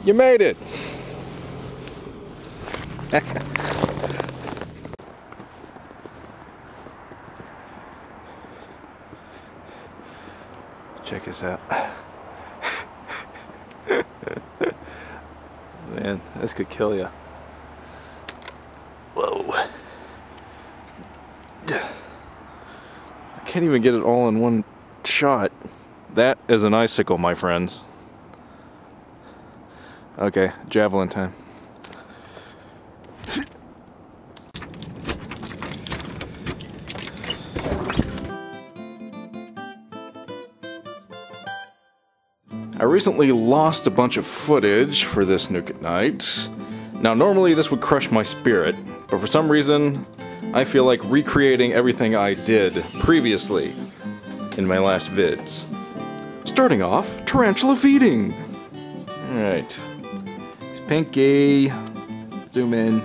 You made it! Check this out. Man, this could kill you. Whoa. I can't even get it all in one shot. That is an icicle, my friends. Okay, javelin time. I recently lost a bunch of footage for this Nuke at Night. Now normally this would crush my spirit, but for some reason I feel like recreating everything I did previously in my last vids. Starting off, tarantula feeding! Alright. It's Pinky. Zoom in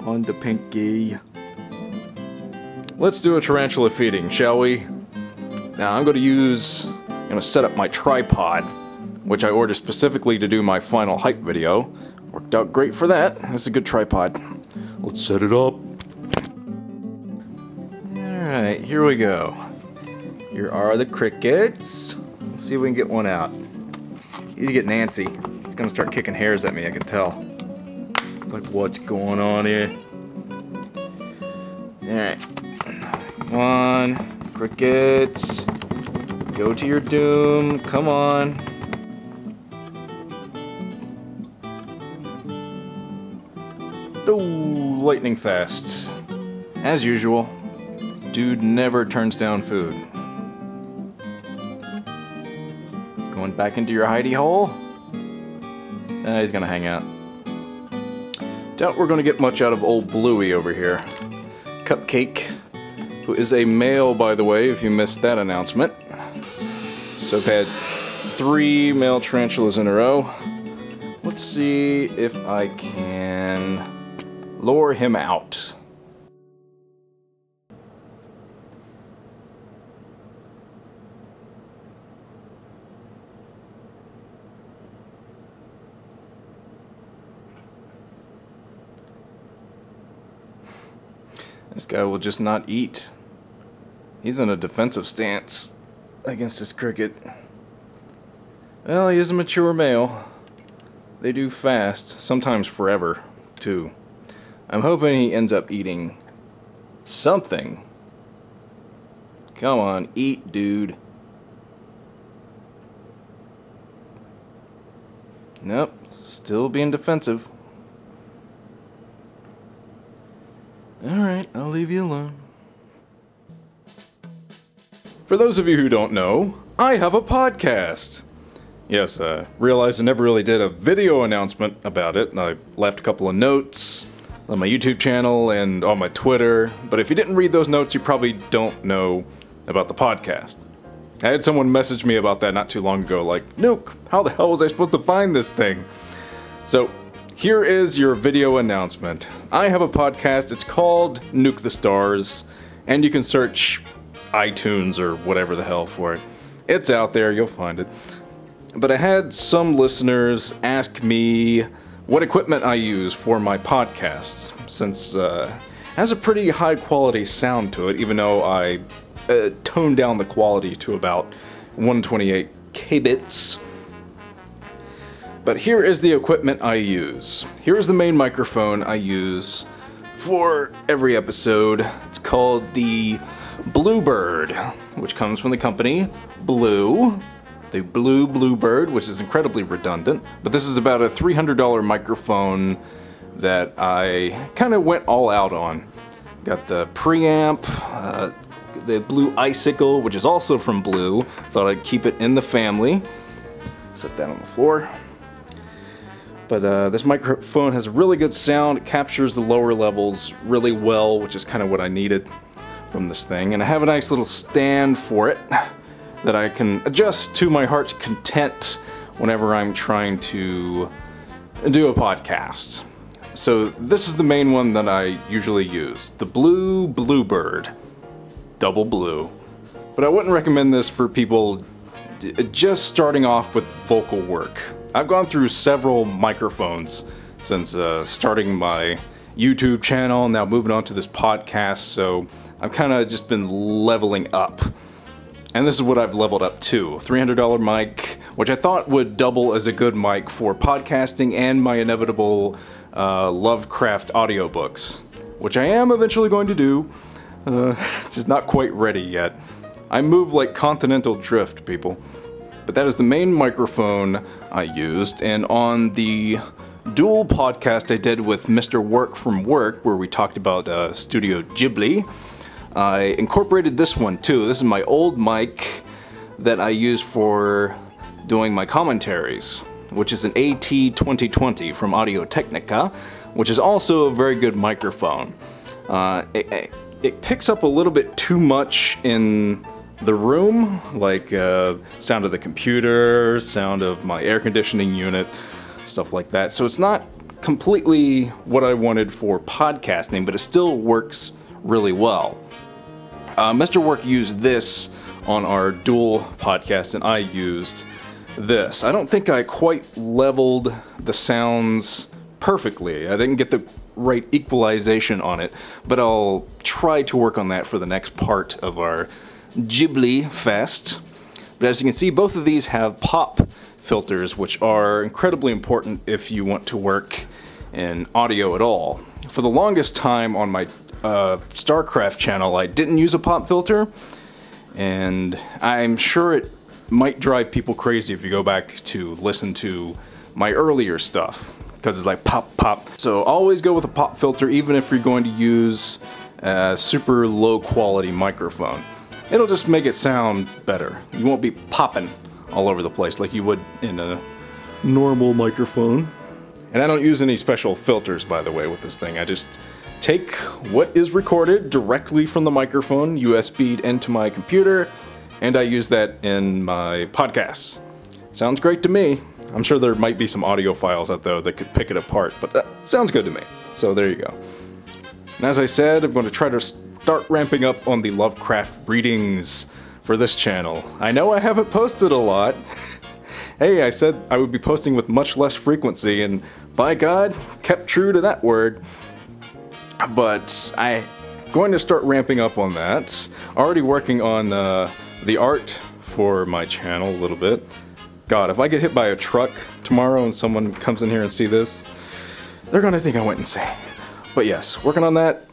on the Pinky. Let's do a tarantula feeding, shall we? Now I'm going to set up my tripod, which I ordered specifically to do my final hype video. Worked out great for that. That's a good tripod. Let's set it up. Alright, here we go. Here are the crickets. Let's see if we can get one out. He's getting antsy. He's gonna start kicking hairs at me, I can tell. Like, what's going on here? Alright. Come on, crickets. Go to your doom. Come on. Oh, lightning fast. As usual, this dude never turns down food. Going back into your hidey hole? He's gonna hang out. Doubt we're gonna get much out of old Bluey over here. Cupcake, who is a male, by the way, if you missed that announcement. So I've had 3 male tarantulas in a row. Let's see if I can lure him out. This guy will just not eat. He's in a defensive stance against this cricket. Well, he is a mature male. They do fast, sometimes forever, too. I'm hoping he ends up eating something. Come on, eat, dude. Nope, still being defensive. Alright, I'll leave you alone. For those of you who don't know, I have a podcast. Yes, realized I never really did a video announcement about it, and I left a couple of notes on my YouTube channel and on my Twitter, but if you didn't read those notes, you probably don't know about the podcast. I had someone message me about that not too long ago, like, Nuke, how the hell was I supposed to find this thing? So, here is your video announcement. I have a podcast, it's called Nuke the Stars, and you can search iTunes or whatever the hell for it. It's out there, you'll find it. But I had some listeners ask me what equipment I use for my podcasts, since it has a pretty high quality sound to it, even though I toned down the quality to about 128 kbits. But here is the equipment I use. Here's the main microphone I use for every episode. It's called the Bluebird, which comes from the company Blue. The Bluebird, which is incredibly redundant. But this is about a $300 microphone that I kind of went all out on. Got the preamp, the Blue Icicle, which is also from Blue. Thought I'd keep it in the family. Set that on the floor. But this microphone has really good sound. It captures the lower levels really well, which is kind of what I needed from this thing. And I have a nice little stand for it that I can adjust to my heart's content whenever I'm trying to do a podcast. So this is the main one that I usually use, the Bluebird, double blue. But I wouldn't recommend this for people just starting off with vocal work. I've gone through several microphones since starting my YouTube channel, now moving on to this podcast, so I've kind of just been leveling up. And this is what I've leveled up to. $300 mic, which I thought would double as a good mic for podcasting and my inevitable Lovecraft audiobooks, which I am eventually going to do, just not quite ready yet. I move like continental drift, people. But that is the main microphone I used, and on the dual podcast I did with Mr. Work from Work, where we talked about Studio Ghibli, I incorporated this one too. This is my old mic that I use for doing my commentaries, which is an AT2020 from Audio-Technica, which is also a very good microphone. It picks up a little bit too much in the room, like sound of the computer, sound of my air conditioning unit, stuff like that. So it's not completely what I wanted for podcasting, but it still works really well. Mr. Work used this on our dual podcast, and I used this. I don't think I quite leveled the sounds perfectly. I didn't get the right equalization on it, but I'll try to work on that for the next part of our Ghibli Fest. But as you can see, both of these have pop filters, which are incredibly important if you want to work in audio at all. For the longest time on my StarCraft channel, I didn't use a pop filter, and I'm sure it might drive people crazy if you go back to listen to my earlier stuff, because it's like pop, pop. So always go with a pop filter, even if you're going to use a super low quality microphone. It'll just make it sound better. You won't be popping all over the place like you would in a normal microphone. And I don't use any special filters, by the way, with this thing. I just take what is recorded directly from the microphone, USB'd into my computer, and I use that in my podcasts. Sounds great to me. I'm sure there might be some audio files out there that could pick it apart, but sounds good to me. So there you go. And as I said, I'm going to try to start ramping up on the Lovecraft readings for this channel. I know I haven't posted a lot. Hey, I said I would be posting with much less frequency, and by God, kept true to that word. But I'm going to start ramping up on that. Already working on the art for my channel a little bit. God, if I get hit by a truck tomorrow and someone comes in here and see this, they're gonna think I went insane. But yes, working on that.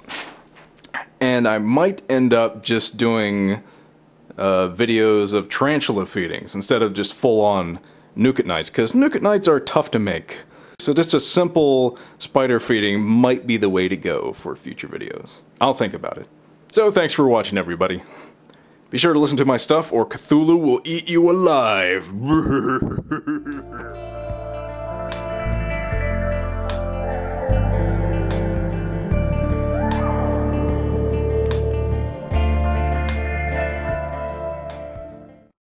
And I might end up just doing videos of tarantula feedings instead of just full-on Nuke Nights, because Nuke Nights are tough to make. So just a simple spider feeding might be the way to go for future videos. I'll think about it. So thanks for watching, everybody. Be sure to listen to my stuff or Cthulhu will eat you alive.